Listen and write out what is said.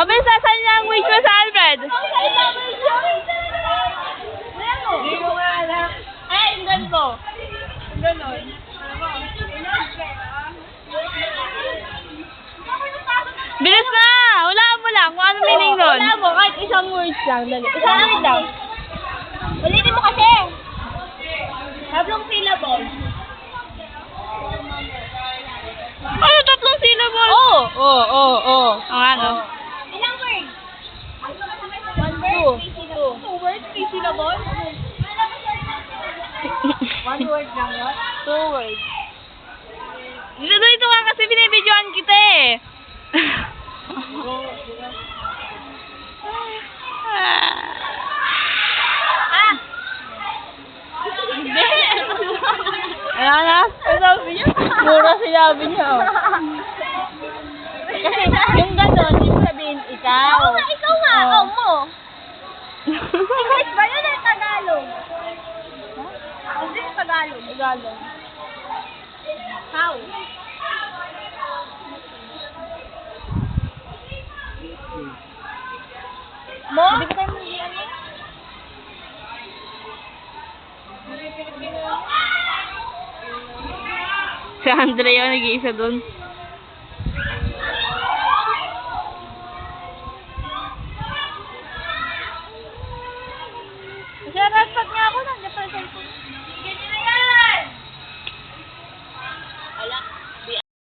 Mabilis na sign language mo sa Alfred. Hindi ko nga alam. Ay, hindi mo. Ganon. Bilis na! Hulaan mo lang kung ano meaning nun. Wala mo, kahit isang words lang. Dali. Isang word lang. Ulitin mo kasi. Tatlong syllable. Ano, 3 syllable? Oo. Ang ano? Ilang words? One word, 3 syllable. 2 words, 3 syllable? 1 word lang yun? 2 words. Dito ka kasi binibidyoan kita eh. Hindi. Ano na? Sabi niya? Mura sinabi niya. Oh. Kasi yung gano'n, yung sabihin, ikaw. Oo nga, ikaw nga. Oo. Mo. English ba yun o Tagalog? English, Tagalog. Tagalog. How? Mo? Hindi ko tayo mag-ian mo. Si Andrea nag-iisa dun. Kasi rapat nga ako, nandiyan pa sa cellphone.